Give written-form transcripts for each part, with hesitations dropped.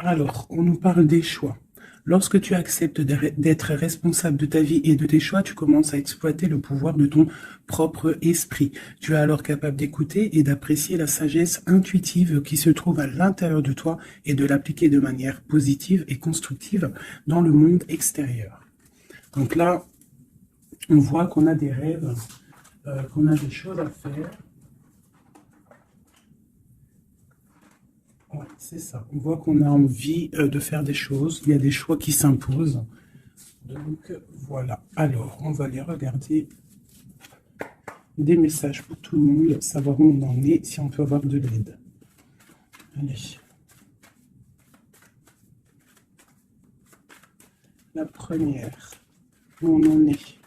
Alors, on nous parle des choix. Lorsque tu acceptes d'être responsable de ta vie et de tes choix, tu commences à exploiter le pouvoir de ton propre esprit. Tu es alors capable d'écouter et d'apprécier la sagesse intuitive qui se trouve à l'intérieur de toi et de l'appliquer de manière positive et constructive dans le monde extérieur. Donc là, on voit qu'on a des rêves, qu'on a des choses à faire. Ouais, c'est ça. On voit qu'on a envie de faire des choses. Il y a des choix qui s'imposent. Donc voilà. Alors, on va aller regarder des messages pour tout le monde, savoir où on en est, si on peut avoir de l'aide. Allez. La première. Où on en est.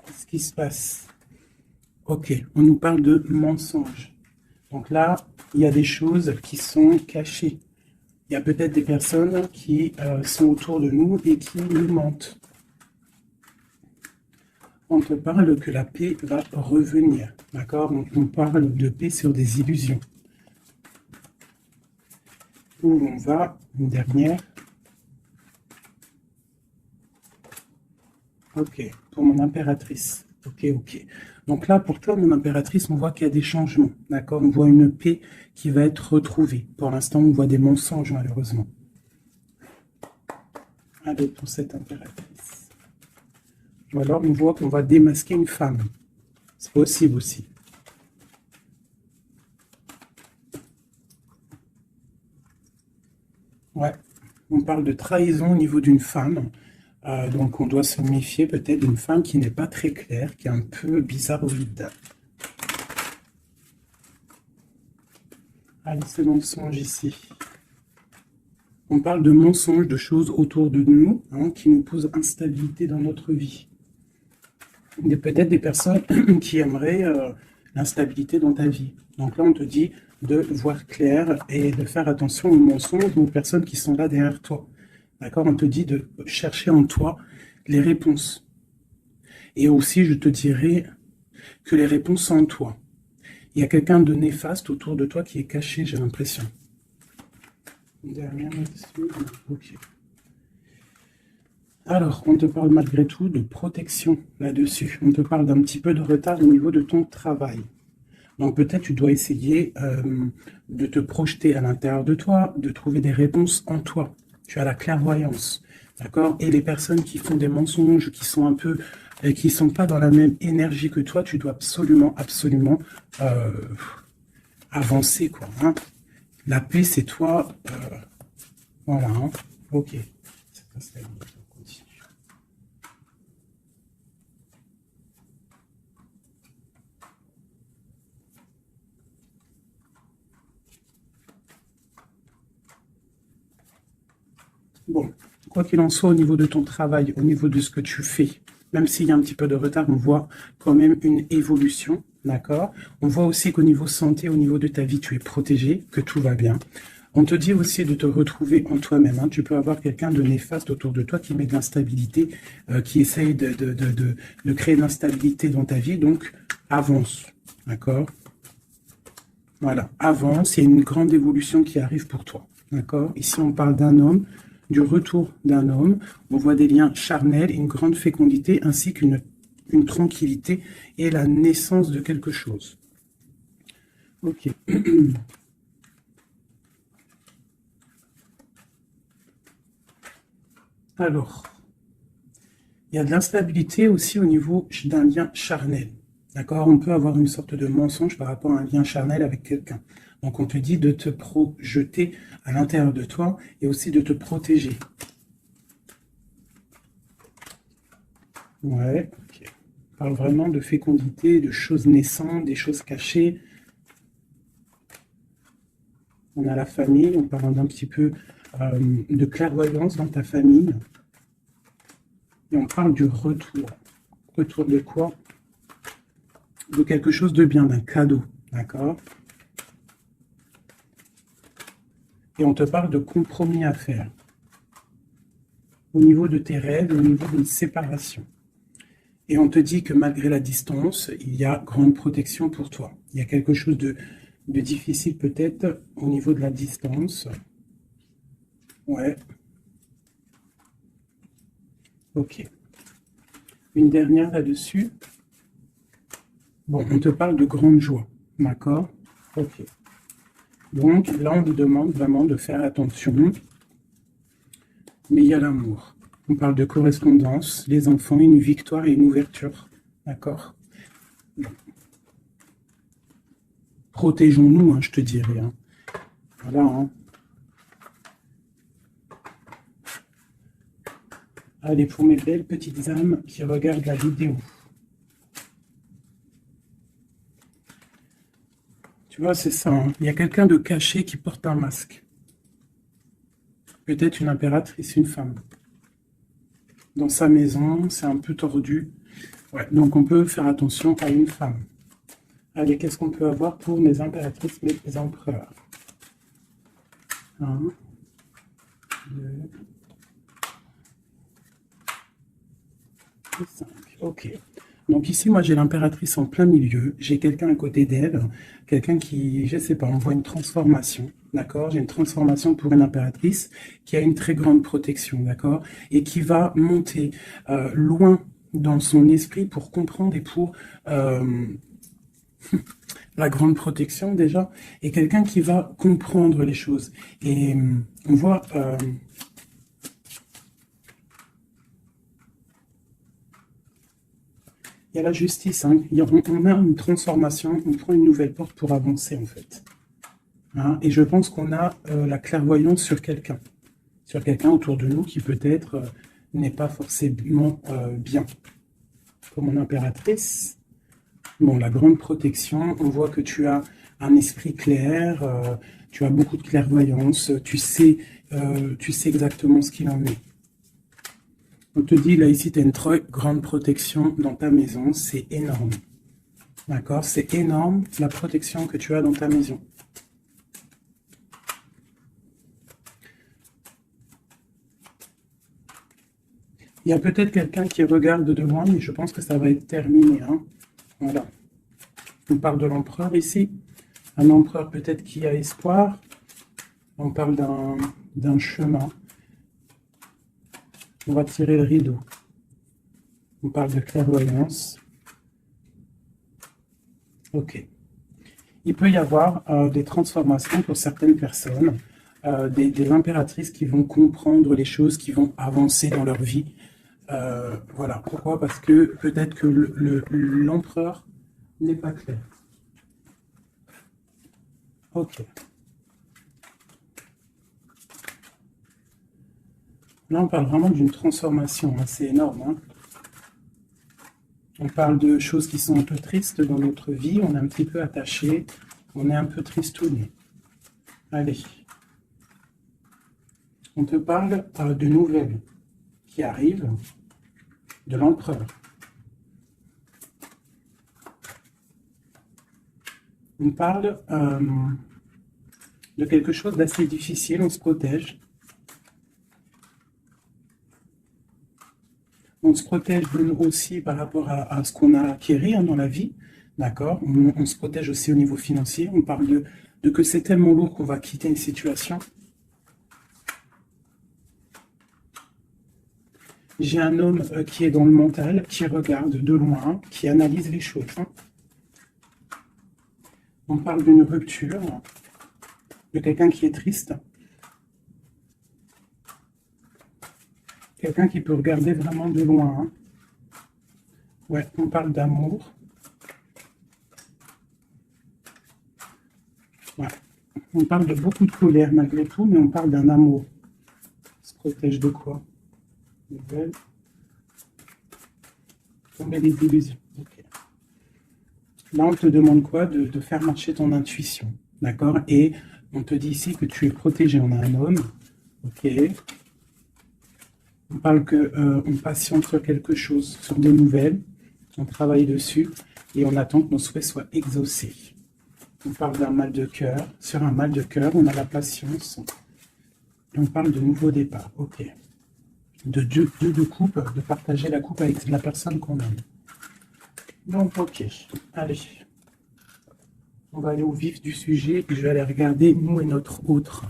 Qu'est-ce qui se passe? Ok, on nous parle de mensonges. Donc là, il y a des choses qui sont cachées. Il y a peut-être des personnes qui sont autour de nous et qui nous mentent. On te parle que la paix va revenir. D'accord? Donc on parle de paix sur des illusions. Où on va? Une dernière. Ok, pour mon impératrice. Ok, ok. Donc là, pour toi, mon impératrice, on voit qu'il y a des changements. D'accord? On voit une paix qui va être retrouvée. Pour l'instant, on voit des mensonges, malheureusement. Allez, pour cette impératrice. Ou alors, on voit qu'on va démasquer une femme. C'est possible aussi. Ouais, on parle de trahison au niveau d'une femme. Donc, on doit se méfier peut-être d'une femme qui n'est pas très claire, qui est un peu bizarroïde. Allez, ce mensonge ici. On parle de mensonges, de choses autour de nous qui nous posent instabilité dans notre vie. Il y a peut-être des personnes qui aimeraient l'instabilité dans ta vie. Donc là, on te dit de voir clair et de faire attention aux mensonges, aux personnes qui sont là derrière toi. D'accord? On te dit de chercher en toi les réponses. Et aussi, je te dirais que les réponses sont en toi. Il y a quelqu'un de néfaste autour de toi qui est caché, j'ai l'impression. Dernière là-dessus. Ok. Alors, on te parle malgré tout de protection là-dessus. On te parle d'un petit peu de retard au niveau de ton travail. Donc peut-être tu dois essayer de te projeter à l'intérieur de toi, de trouver des réponses en toi. Tu as la clairvoyance, d'accord? Et les personnes qui font des mensonges, qui sont un peu, qui sont pas dans la même énergie que toi, tu dois absolument, absolument avancer, quoi. La paix, c'est toi. Voilà. Ok. Bon, quoi qu'il en soit, au niveau de ton travail, au niveau de ce que tu fais, même s'il y a un petit peu de retard, on voit quand même une évolution, d'accord? On voit aussi qu'au niveau santé, au niveau de ta vie, tu es protégé, que tout va bien. On te dit aussi de te retrouver en toi-même. Tu peux avoir quelqu'un de néfaste autour de toi qui met de l'instabilité, qui essaye de créer de l'instabilité dans ta vie, donc avance, d'accord? Voilà, avance, il y a une grande évolution qui arrive pour toi, d'accord? Ici, on parle d'un homme, du retour d'un homme, on voit des liens charnels, une grande fécondité, ainsi qu'une tranquillité et la naissance de quelque chose. Ok. Alors, il y a de l'instabilité aussi au niveau d'un lien charnel. D'accord? On peut avoir une sorte de mensonge par rapport à un lien charnel avec quelqu'un. Donc, on te dit de te projeter à l'intérieur de toi et aussi de te protéger. Ouais, ok. On parle vraiment de fécondité, de choses naissantes, des choses cachées. On a la famille, on parle d'un petit peu de clairvoyance dans ta famille. Et on parle du retour. Retour de quoi? De quelque chose de bien, d'un cadeau. D'accord? Et on te parle de compromis à faire. Au niveau de tes rêves, au niveau d'une séparation. Et on te dit que malgré la distance, il y a grande protection pour toi. Il y a quelque chose de difficile peut-être au niveau de la distance. Ouais. Ok. Une dernière là-dessus. Bon, on te parle de grande joie. D'accord? Ok. Donc là, on nous demande vraiment de faire attention. Mais il y a l'amour. On parle de correspondance, les enfants, une victoire et une ouverture. D'accord? Protégeons-nous, hein, je te dirais. Hein. Voilà. Hein. Allez, pour mes belles petites âmes qui regardent la vidéo. Tu vois, c'est ça. Hein. Il y a quelqu'un de caché qui porte un masque. Peut-être une impératrice, une femme. Dans sa maison, c'est un peu tordu. Ouais, donc on peut faire attention à une femme. Allez, qu'est-ce qu'on peut avoir pour mes impératrices, mes empereurs? 1, 2, 5. Ok. Donc ici, moi, j'ai l'impératrice en plein milieu. J'ai quelqu'un à côté d'elle, quelqu'un qui, je sais pas, on voit une transformation, d'accord? J'ai une transformation pour une impératrice qui a une très grande protection, d'accord? Et qui va monter loin dans son esprit pour comprendre et pour la grande protection déjà, et quelqu'un qui va comprendre les choses. Et on voit... il y a la justice, hein. On a une transformation, on prend une nouvelle porte pour avancer en fait. Hein, et je pense qu'on a la clairvoyance sur quelqu'un autour de nous qui peut-être n'est pas forcément bien. Comme mon impératrice, bon, la grande protection, on voit que tu as un esprit clair, tu as beaucoup de clairvoyance, tu sais exactement ce qu'il en est. On te dit, là, ici, tu as une très grande protection dans ta maison. C'est énorme. D'accord? C'est énorme, la protection que tu as dans ta maison. Il y a peut-être quelqu'un qui regarde de loin, mais je pense que ça va être terminé. Hein? Voilà. On parle de l'empereur ici. Un empereur peut-être qui a espoir. On parle d'un chemin. On va tirer le rideau. On parle de clairvoyance. Ok. Il peut y avoir des transformations pour certaines personnes, des impératrices qui vont comprendre les choses, qui vont avancer dans leur vie. Voilà. Pourquoi? Parce que peut-être que l'empereur n'est pas clair. Ok. Là, on parle vraiment d'une transformation. Hein. C'est énorme. Hein. On parle de choses qui sont un peu tristes dans notre vie. On est un petit peu attaché. On est un peu tristouné. Allez. On te parle de nouvelles qui arrivent de l'empereur. On parle de quelque chose d'assez difficile. On se protège. On se protège aussi par rapport à ce qu'on a acquis hein, dans la vie, d'accord? On se protège aussi au niveau financier. On parle de que c'est tellement lourd qu'on va quitter une situation. J'ai un homme qui est dans le mental, qui regarde de loin, qui analyse les choses. Hein. On parle d'une rupture, de quelqu'un qui est triste. Quelqu'un qui peut regarder vraiment de loin. Hein. Ouais, on parle d'amour. Ouais. On parle de beaucoup de colère malgré tout, mais on parle d'un amour. On se protège de quoi? Nouvelle. Tomber les illusions. Okay. Là, on te demande quoi? De faire marcher ton intuition. D'accord? Et on te dit ici que tu es protégé. On a un homme. Ok. On parle qu'on patiente sur quelque chose, sur des nouvelles, on travaille dessus et on attend que nos souhaits soient exaucés. On parle d'un mal de cœur. Sur un mal de cœur, on a la patience. Et on parle de nouveau départ. Ok. De coupe, de partager la coupe avec la personne qu'on aime. Donc, ok. Allez. On va aller au vif du sujet et je vais aller regarder nous et notre autre.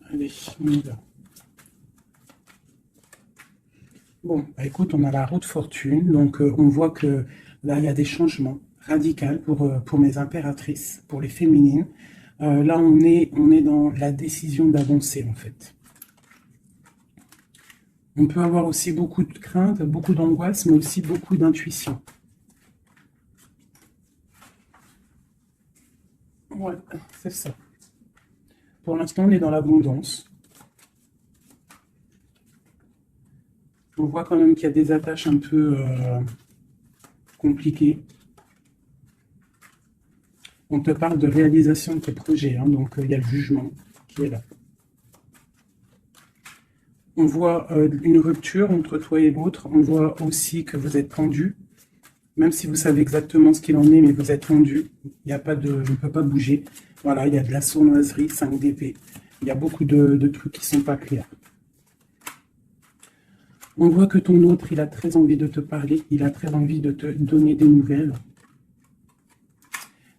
Allez, on y va. Bon, bah écoute, on a la roue de fortune, donc on voit que là, il y a des changements radicaux pour mes impératrices, pour les féminines. Là, on est dans la décision d'avancer, en fait. On peut avoir aussi beaucoup de crainte, beaucoup d'angoisse, mais aussi beaucoup d'intuition. Ouais, c'est ça. Pour l'instant, on est dans l'abondance. On voit quand même qu'il y a des attaches un peu compliquées. On te parle de réalisation de tes projets, hein, donc il y a le jugement qui est là. On voit une rupture entre toi et l'autre. On voit aussi que vous êtes tendu. Même si vous savez exactement ce qu'il en est, mais vous êtes tendu. Il n'y a pas de, on ne peut pas bouger. Voilà, il y a de la sournoiserie, 5 d'épée. Il y a beaucoup de trucs qui ne sont pas clairs. On voit que ton autre, il a très envie de te parler, il a très envie de te donner des nouvelles.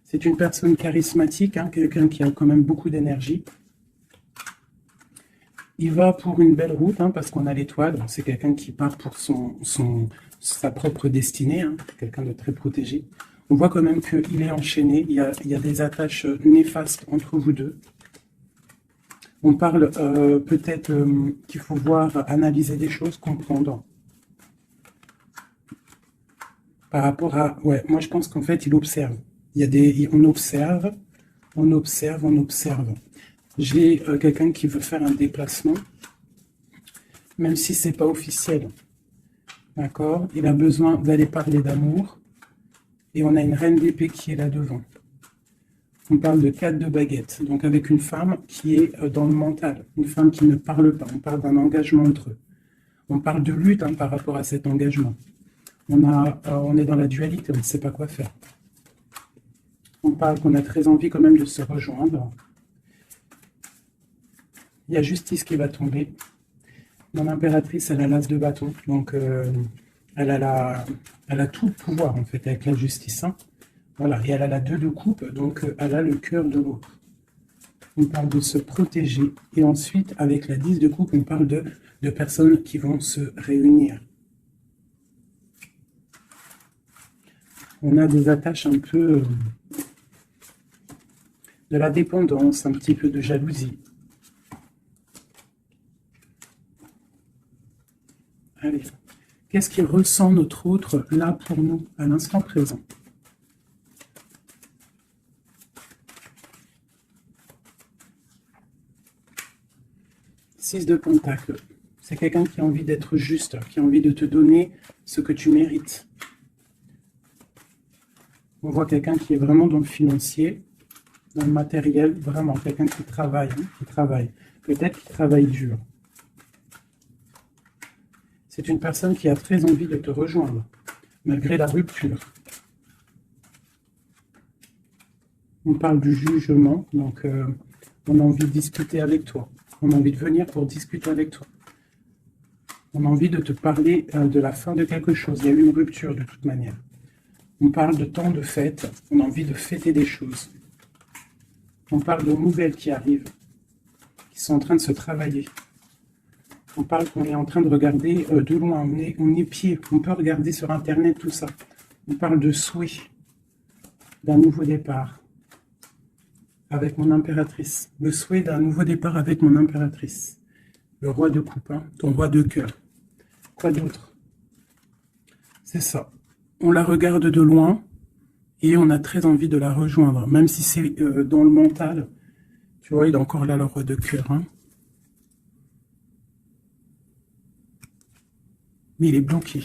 C'est une personne charismatique, hein, quelqu'un qui a quand même beaucoup d'énergie. Il va pour une belle route, hein, parce qu'on a l'étoile. C'est quelqu'un qui part pour sa propre destinée, hein, quelqu'un de très protégé. On voit quand même qu'il est enchaîné, il y a des attaches néfastes entre vous deux. On parle peut-être qu'il faut voir, analyser des choses, comprendre. Par rapport à... Ouais, moi je pense qu'en fait, il observe. Il y a des... On observe, on observe, on observe. J'ai quelqu'un qui veut faire un déplacement, même si c'est pas officiel. D'accord? Il a besoin d'aller parler d'amour. Et on a une reine d'épée qui est là devant. On parle de 4 de baguettes, donc avec une femme qui est dans le mental, une femme qui ne parle pas. On parle d'un engagement entre eux. On parle de lutte, hein, par rapport à cet engagement. On est dans la dualité, on ne sait pas quoi faire. On parle qu'on a très envie quand même de se rejoindre. Il y a justice qui va tomber. Mon impératrice, elle a l'as de bâton, donc elle a tout le pouvoir en fait avec la justice. Hein. Voilà, et elle a la 2 de coupe, donc elle a le cœur de l'autre. On parle de se protéger. Et ensuite, avec la 10 de coupe, on parle de personnes qui vont se réunir. On a des attaches un peu de la dépendance, un petit peu de jalousie. Allez, qu'est-ce qu'il ressent notre autre là pour nous, à l'instant présent? Six de Pentacle. C'est quelqu'un qui a envie d'être juste, qui a envie de te donner ce que tu mérites. On voit quelqu'un qui est vraiment dans le financier, dans le matériel, vraiment quelqu'un qui travaille, hein, qui travaille. Peut-être qu'il travaille dur. C'est une personne qui a très envie de te rejoindre, malgré la rupture. On parle du jugement, donc on a envie de discuter avec toi. On a envie de venir pour discuter avec toi. On a envie de te parler de la fin de quelque chose. Il y a eu une rupture de toute manière. On parle de temps de fête. On a envie de fêter des choses. On parle de nouvelles qui arrivent, qui sont en train de se travailler. On parle qu'on est en train de regarder de loin. On est pied. On peut regarder sur Internet tout ça. On parle de souhait, d'un nouveau départ. Avec mon impératrice. Le souhait d'un nouveau départ avec mon impératrice. Le roi de coupe, hein, ton roi de cœur. Quoi d'autre? C'est ça. On la regarde de loin et on a très envie de la rejoindre. Même si c'est dans le mental. Tu vois, il est encore là, le roi de cœur. Hein. Mais il est bloqué.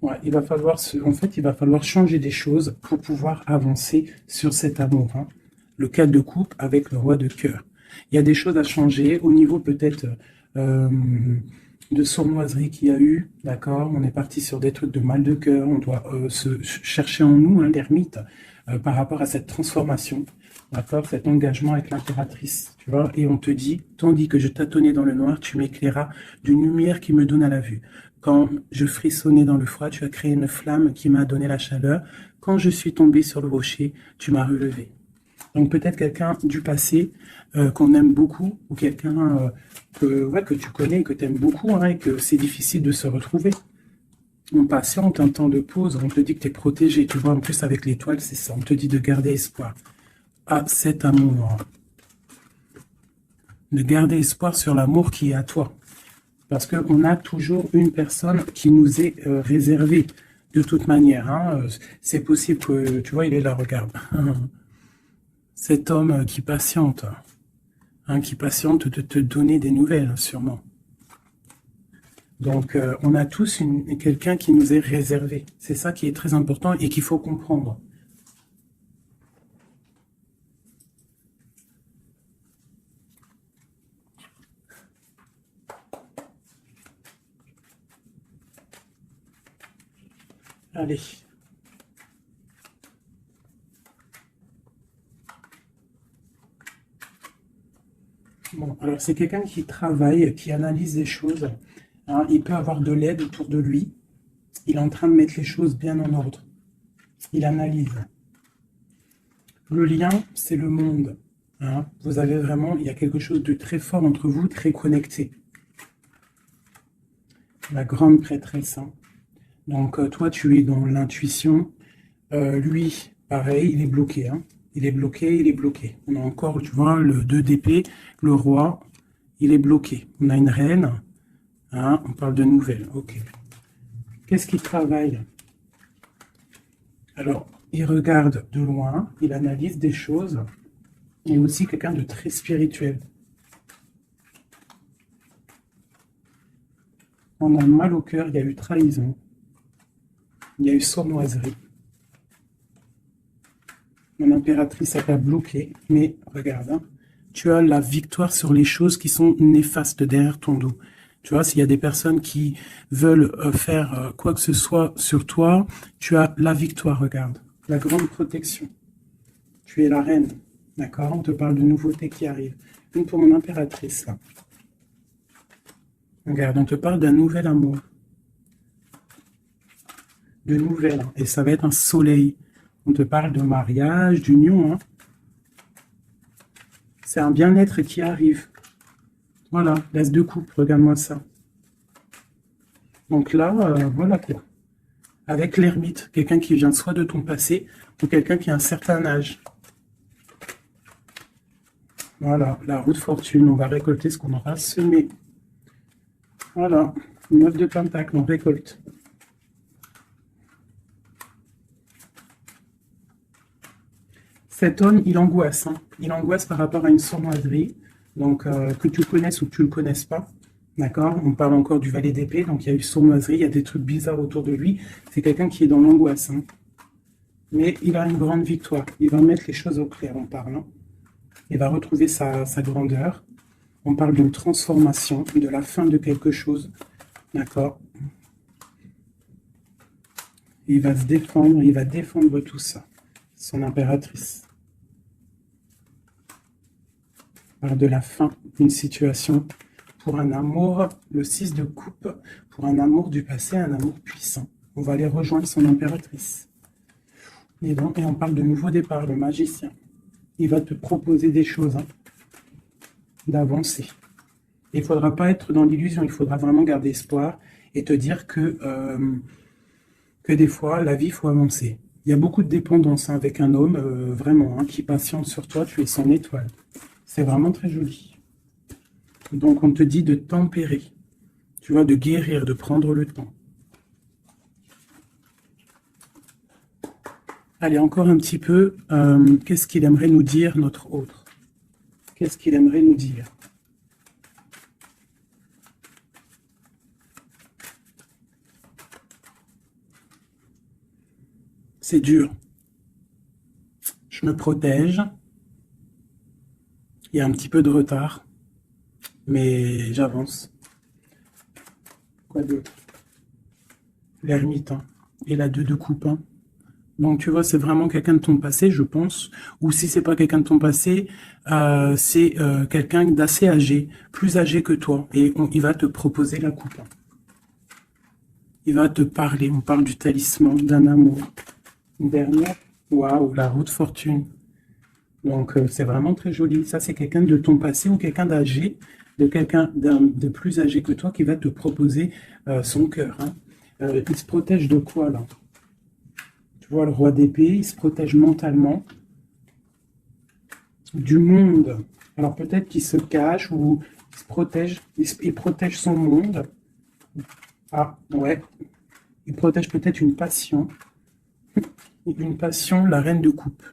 Ouais, il va falloir en fait, il va falloir changer des choses pour pouvoir avancer sur cet amour. Hein. Le 4 de coupe avec le roi de cœur. Il y a des choses à changer au niveau peut-être de sournoiserie qu'il y a eu. D'accord, on est parti sur des trucs de mal de cœur. On doit se chercher en nous, hein, l'ermite, par rapport à cette transformation. D'accord? Cet engagement avec l'impératrice, tu vois? Et on te dit, tandis que je tâtonnais dans le noir, tu m'éclairas d'une lumière qui me donne à la vue. Quand je frissonnais dans le froid, tu as créé une flamme qui m'a donné la chaleur. Quand je suis tombé sur le rocher, tu m'as relevé. Donc peut-être quelqu'un du passé qu'on aime beaucoup, ou quelqu'un que tu connais, que tu aimes beaucoup, hein, et que c'est difficile de se retrouver. On patiente un temps de pause, on te dit que tu es protégé. Tu vois, en plus avec l'étoile, c'est ça. On te dit de garder espoir à cet amour. De garder espoir sur l'amour qui est à toi. Parce qu'on a toujours une personne qui nous est réservée. De toute manière, hein, c'est possible que... Tu vois, il est là, regarde. Cet homme qui patiente. Hein, qui patiente de te donner des nouvelles, sûrement. Donc, on a tous quelqu'un qui nous est réservé. C'est ça qui est très important et qu'il faut comprendre. Allez. Bon, alors c'est quelqu'un qui travaille, qui analyse les choses. Hein, il peut avoir de l'aide autour de lui. Il est en train de mettre les choses bien en ordre. Il analyse. Le lien, c'est le monde. Hein. Vous avez vraiment, il y a quelque chose de très fort entre vous, très connecté. La grande prêtresse. Hein. Donc toi, tu es dans l'intuition. Lui, pareil, il est bloqué. Hein. Il est bloqué, il est bloqué. On a encore, tu vois, le 2 d'épée, le roi, il est bloqué. On a une reine. Hein, on parle de nouvelles. Ok. Qu'est-ce qu'il travaille? Alors, il regarde de loin, il analyse des choses. Il est aussi quelqu'un de très spirituel. On a mal au cœur, il y a eu trahison. Il y a eu sournoiserie. Mon impératrice, elle t'a bloqué, mais regarde, hein, tu as la victoire sur les choses qui sont néfastes derrière ton dos. Tu vois, s'il y a des personnes qui veulent faire quoi que ce soit sur toi, tu as la victoire, regarde. La grande protection. Tu es la reine, d'accord? On te parle de nouveautés qui arrivent. Une pour mon impératrice, là. Regarde, on te parle d'un nouvel amour. De nouvelles, et ça va être un soleil. On te parle de mariage, d'union. Hein. C'est un bien-être qui arrive. Voilà, l'as de coupe, regarde-moi ça. Donc là, voilà quoi. Avec l'ermite, quelqu'un qui vient soit de ton passé, ou quelqu'un qui a un certain âge. Voilà, la roue de fortune, on va récolter ce qu'on aura semé. Voilà, 9 de pentacle, on récolte. Cet homme, il angoisse. Hein. Il angoisse par rapport à une sournoiserie, donc que tu connaisses ou que tu ne le connaisses pas. D'accord? On parle encore du valet d'épée, donc il y a eu sournoiserie, il y a des trucs bizarres autour de lui. C'est quelqu'un qui est dans l'angoisse. Hein. Mais il a une grande victoire. Il va mettre les choses au clair, on parle. Hein. Il va retrouver sa grandeur. On parle d'une transformation, de la fin de quelque chose. D'accord? Il va se défendre, il va défendre tout ça. Son impératrice. De la fin d'une situation pour un amour, le 6 de coupe, pour un amour du passé, un amour puissant. On va aller rejoindre son impératrice. Et on parle de nouveau départ, le magicien. Il va te proposer des choses, hein, d'avancer. Il ne faudra pas être dans l'illusion, il faudra vraiment garder espoir et te dire que des fois, la vie, il faut avancer. Il y a beaucoup de dépendance hein, avec un homme, vraiment, hein, qui patiente sur toi, tu es son étoile. C'est vraiment très joli. Donc, on te dit de tempérer, tu vois, de guérir, de prendre le temps. Allez, encore un petit peu. Qu'est-ce qu'il aimerait nous dire, notre autre? Qu'est-ce qu'il aimerait nous dire? C'est dur. Je me protège. Il y a un petit peu de retard. Mais j'avance. Quoi d'autre? L'ermite. Hein. Et la 2 de coupe. Hein. Donc, tu vois, c'est vraiment quelqu'un de ton passé, je pense. Ou si c'est pas quelqu'un de ton passé, c'est quelqu'un d'assez âgé, plus âgé que toi. Et il va te proposer la coupe. Il va te parler. On parle du talisman, d'un amour. Une dernière. Waouh, la roue de fortune. Donc, c'est vraiment très joli. Ça, c'est quelqu'un de ton passé ou quelqu'un d'âgé, de quelqu'un de plus âgé que toi qui va te proposer son cœur. Hein. Il se protège de quoi, là? Tu vois, le roi d'épée, il se protège mentalement du monde. Alors, peut-être qu'il se cache ou il se protège, il protège son monde. Ah, ouais. Il protège peut-être une passion. Une passion, la reine de coupe.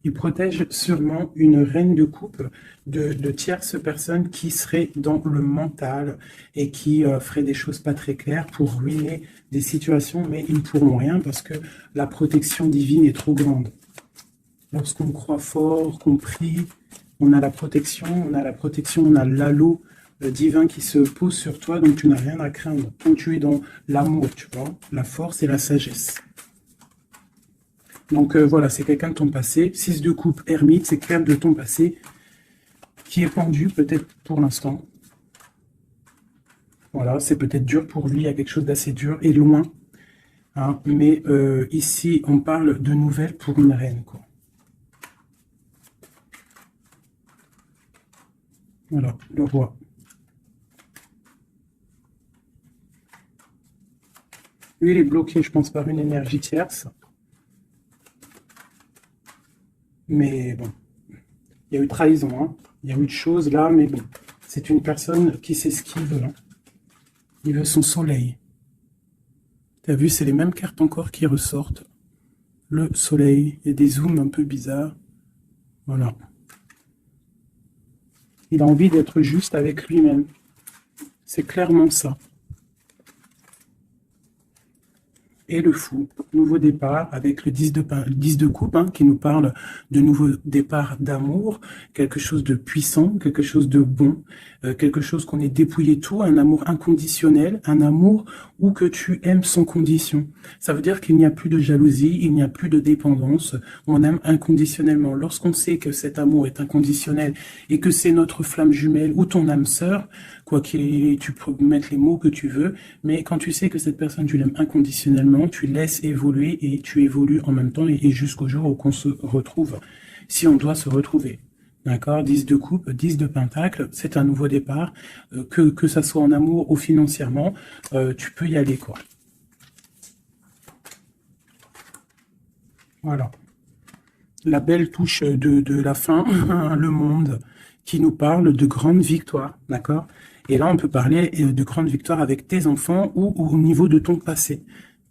Il protège sûrement une reine de coupe de tierces personnes qui seraient dans le mental et qui feraient des choses pas très claires pour ruiner des situations, mais ils ne pourront rien parce que la protection divine est trop grande. Lorsqu'on croit fort, qu'on prie, on a la protection, on a l'halo divin qui se pose sur toi, donc tu n'as rien à craindre. Quand tu es dans l'amour, tu vois, la force et la sagesse. Donc voilà, c'est quelqu'un de ton passé. 6 de coupe, ermite, c'est quelqu'un de ton passé qui est pendu peut-être pour l'instant. Voilà, c'est peut-être dur pour lui, il y a quelque chose d'assez dur et loin. Hein, mais ici, on parle de nouvelles pour une reine, quoi. Voilà, le roi. Lui, il est bloqué, je pense, par une énergie tierce. Mais bon, il y a eu trahison, hein. Il y a eu de choses là, mais bon. C'est une personne qui sait ce qu'il veut. Hein. Il veut son soleil. T'as vu, c'est les mêmes cartes encore qui ressortent. Le soleil, il y a des zooms un peu bizarres. Voilà. Il a envie d'être juste avec lui-même. C'est clairement ça. Et le fou, nouveau départ avec le 10 de coupe hein, qui nous parle de nouveau départ d'amour, quelque chose de puissant, quelque chose de bon, quelque chose qu'on est dépouillé tout, un amour inconditionnel, un amour où que tu aimes sans condition. Ça veut dire qu'il n'y a plus de jalousie, il n'y a plus de dépendance, on aime inconditionnellement. Lorsqu'on sait que cet amour est inconditionnel et que c'est notre flamme jumelle ou ton âme sœur, quoi qu'il tu peux mettre les mots que tu veux, mais quand tu sais que cette personne, tu l'aimes inconditionnellement, tu laisses évoluer et tu évolues en même temps et jusqu'au jour où on se retrouve, si on doit se retrouver. D'accord, 10 de coupe, 10 de pentacle, c'est un nouveau départ, que ça soit en amour ou financièrement, tu peux y aller, quoi. Voilà. La belle touche de la fin, le monde, qui nous parle de grandes victoires, d'accord? Et là, on peut parler de grandes victoires avec tes enfants ou au niveau de ton passé,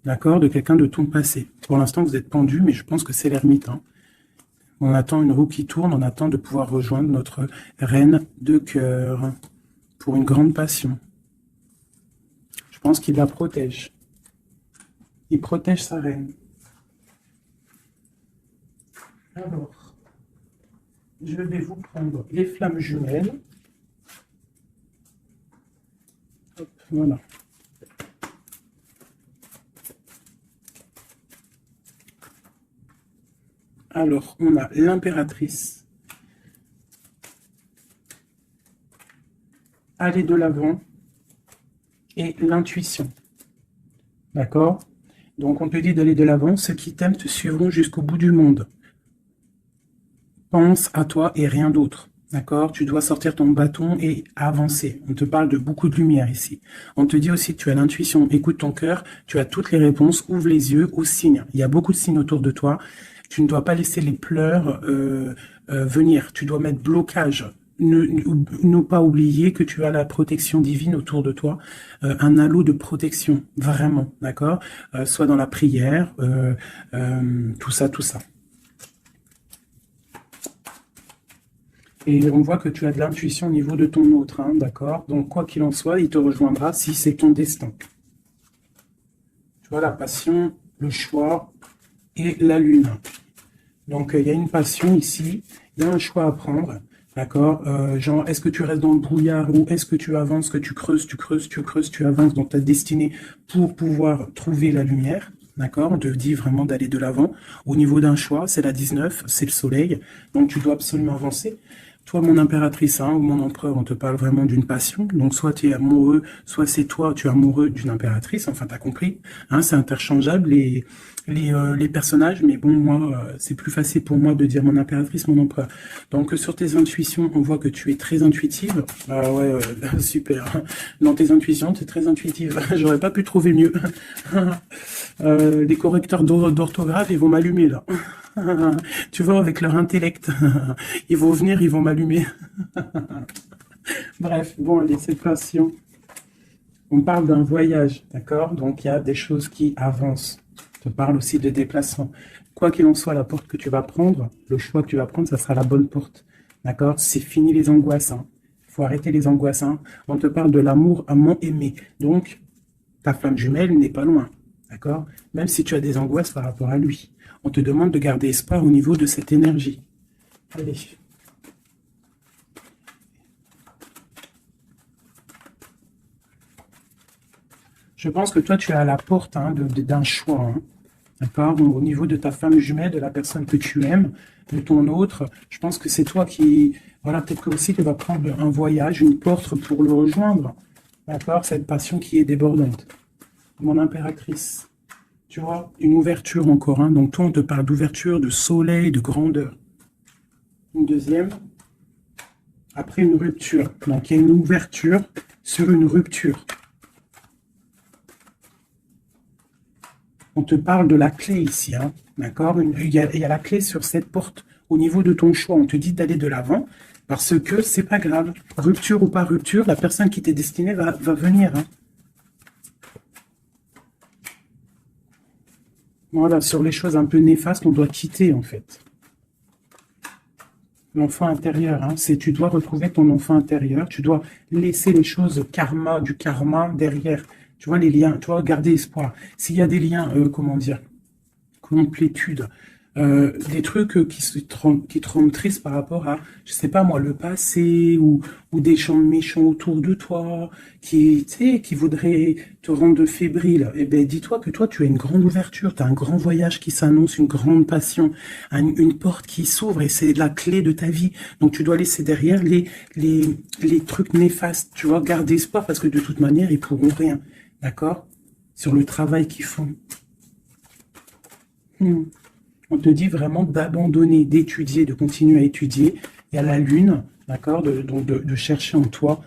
d'accord? De quelqu'un de ton passé. Pour l'instant, vous êtes pendu, mais je pense que c'est l'ermite, hein. On attend une roue qui tourne, on attend de pouvoir rejoindre notre reine de cœur pour une grande passion. Je pense qu'il la protège. Il protège sa reine. Alors, je vais vous prendre les flammes jumelles. Hop, voilà. Alors, on a l'impératrice. Aller de l'avant. Et l'intuition. D'accord? Donc, on te dit d'aller de l'avant. Ceux qui t'aiment te suivront jusqu'au bout du monde. Pense à toi et rien d'autre. D'accord? Tu dois sortir ton bâton et avancer. On te parle de beaucoup de lumière ici. On te dit aussi que tu as l'intuition. Écoute ton cœur. Tu as toutes les réponses. Ouvre les yeux aux signes. Il y a beaucoup de signes autour de toi. Tu ne dois pas laisser les pleurs venir. Tu dois mettre blocage. Ne pas oublier que tu as la protection divine autour de toi, un halo de protection, vraiment, d'accord? Soit dans la prière, tout ça, tout ça. Et on voit que tu as de l'intuition au niveau de ton autre, hein, d'accord? Donc, quoi qu'il en soit, il te rejoindra si c'est ton destin. Tu vois, la passion, le choix et la lune. Donc, il y a une passion ici, il y a un choix à prendre, d'accord? Genre, est-ce que tu restes dans le brouillard ou est-ce que tu avances, que tu creuses, tu avances dans ta destinée pour pouvoir trouver la lumière, d'accord? On te dit vraiment d'aller de l'avant. Au niveau d'un choix, c'est la 19, c'est le soleil, donc tu dois absolument avancer. Toi, mon impératrice, hein, ou mon empereur, on te parle vraiment d'une passion. Donc, soit tu es amoureux, soit c'est toi, tu es amoureux d'une impératrice. Enfin, t'as compris. Hein, c'est interchangeable les personnages. Mais bon, moi, c'est plus facile pour moi de dire mon impératrice, mon empereur. Donc, sur tes intuitions, on voit que tu es très intuitive. Ah ouais, super. Dans tes intuitions, tu es très intuitive. J'aurais pas pu trouver mieux. Les correcteurs d'orthographe, ils vont m'allumer, là. Tu vois, avec leur intellect, ils vont venir, ils vont m'allumer. Bref, bon, allez, cette passion. On parle d'un voyage, d'accord? Donc, il y a des choses qui avancent. On te parle aussi de déplacement. Quoi qu'il en soit, la porte que tu vas prendre, le choix que tu vas prendre, ça sera la bonne porte. D'accord? C'est fini les angoisses. Hein. Faut arrêter les angoisses. Hein. On te parle de l'amour amant aimé. Donc, ta flamme jumelle n'est pas loin. D'accord? Même si tu as des angoisses par rapport à lui. On te demande de garder espoir au niveau de cette énergie. Allez. Je pense que toi, tu es à la porte hein, d'un choix. Hein. D'accord? Au niveau de ta femme jumelle, de la personne que tu aimes, de ton autre, je pense que c'est toi qui... Voilà, peut-être que aussi tu vas prendre un voyage, une porte pour le rejoindre. D'accord? Cette passion qui est débordante. Mon impératrice. Tu vois, une ouverture encore. Hein. Donc toi, on te parle d'ouverture, de soleil, de grandeur. Une deuxième. Après une rupture. Donc il y a une ouverture sur une rupture. On te parle de la clé ici. Hein. D'accord? Il y a la clé sur cette porte. Au niveau de ton choix, on te dit d'aller de l'avant. Parce que c'est pas grave. Rupture ou pas rupture, la personne qui t'est destinée va venir. Hein. Voilà, sur les choses un peu néfastes, on doit quitter, en fait. L'enfant intérieur, hein, c'est tu dois retrouver ton enfant intérieur, tu dois laisser les choses du karma derrière. Tu vois, les liens, tu vois, garder espoir. S'il y a des liens, comment dire, complétude, des trucs qui te rendent triste par rapport à, je sais pas moi, le passé ou des gens méchants autour de toi qui, tu sais, qui voudraient te rendre fébrile. Eh ben, dis-toi que toi, tu as une grande ouverture, tu as un grand voyage qui s'annonce, une grande passion, une porte qui s'ouvre et c'est la clé de ta vie. Donc, tu dois laisser derrière les trucs néfastes. Tu vois, garder espoir parce que de toute manière, ils pourront rien. D'accord? Sur le travail qu'ils font. On te dit vraiment d'abandonner, d'étudier, de continuer à étudier. Il y a la lune, d'accord, de chercher en toi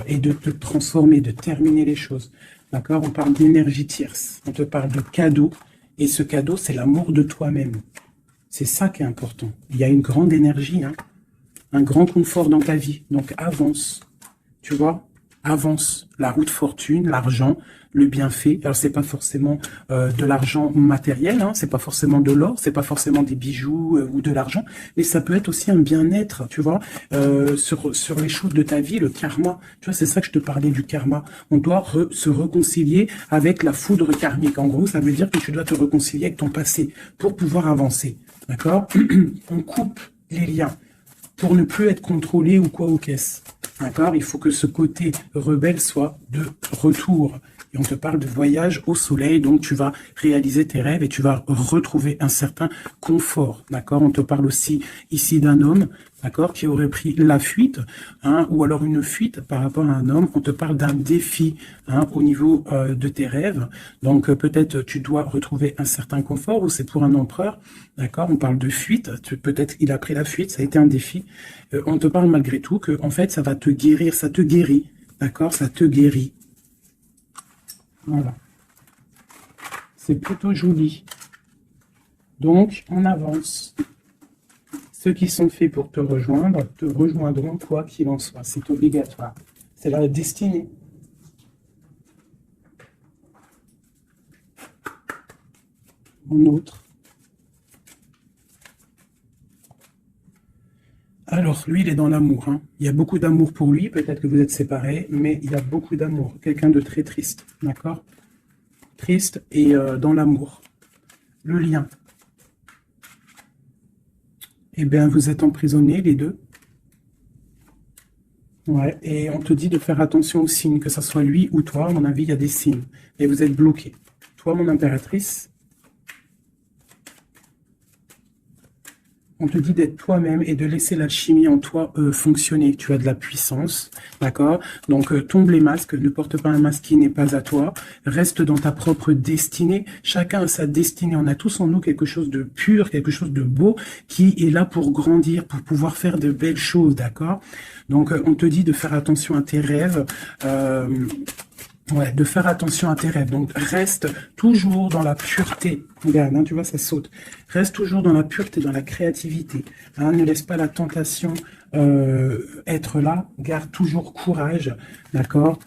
et de te transformer, de terminer les choses. D'accord? On parle d'énergie tierce. On te parle de cadeau. Et ce cadeau, c'est l'amour de toi-même. C'est ça qui est important. Il y a une grande énergie, hein, un grand confort dans ta vie. Donc avance. Tu vois? Avance. La route fortune, l'argent, le bienfait. Alors c'est pas forcément de l'argent matériel, hein, c'est pas forcément de l'or, c'est pas forcément des bijoux ou de l'argent, mais ça peut être aussi un bien-être, tu vois, sur les choses de ta vie, le karma. Tu vois, c'est ça que je te parlais du karma. On doit se réconcilier avec la foudre karmique. En gros, ça veut dire que tu dois te réconcilier avec ton passé pour pouvoir avancer. D'accord? On coupe les liens pour ne plus être contrôlé ou quoi aux caisses. D'accord? Il faut que ce côté rebelle soit de retour. Et on te parle de voyage au soleil, donc tu vas réaliser tes rêves et tu vas retrouver un certain confort. D'accord? On te parle aussi ici d'un homme, d'accord, qui aurait pris la fuite, hein, ou alors une fuite par rapport à un homme. On te parle d'un défi hein, au niveau de tes rêves. Donc peut-être tu dois retrouver un certain confort, ou c'est pour un empereur. D'accord? On parle de fuite. Peut-être il a pris la fuite, ça a été un défi. On te parle malgré tout que en fait ça va te guérir, ça te guérit. D'accord? Ça te guérit. Voilà. C'est plutôt joli. Donc, on avance. Ceux qui sont faits pour te rejoindront quoi qu'il en soit. C'est obligatoire. C'est la destinée. Mon autre. Alors, lui, il est dans l'amour. Hein. Il y a beaucoup d'amour pour lui. Peut-être que vous êtes séparés, mais il y a beaucoup d'amour. Quelqu'un de très triste. D'accord? Triste et dans l'amour. Le lien. Eh bien, vous êtes emprisonnés, les deux. Ouais, et on te dit de faire attention aux signes, que ce soit lui ou toi. À mon avis, il y a des signes. Et vous êtes bloqués. Toi, mon impératrice, on te dit d'être toi-même et de laisser l'alchimie en toi fonctionner. Tu as de la puissance, d'accord? Donc, tombe les masques, ne porte pas un masque qui n'est pas à toi. Reste dans ta propre destinée. Chacun a sa destinée. On a tous en nous quelque chose de pur, quelque chose de beau qui est là pour grandir, pour pouvoir faire de belles choses, d'accord? Donc, on te dit de faire attention à tes rêves. Ouais, de faire attention à tes rêves. Donc, reste toujours dans la pureté. Regarde, hein, tu vois, ça saute. Reste toujours dans la pureté, dans la créativité. Hein, ne laisse pas la tentation être là. Garde toujours courage, d'accord?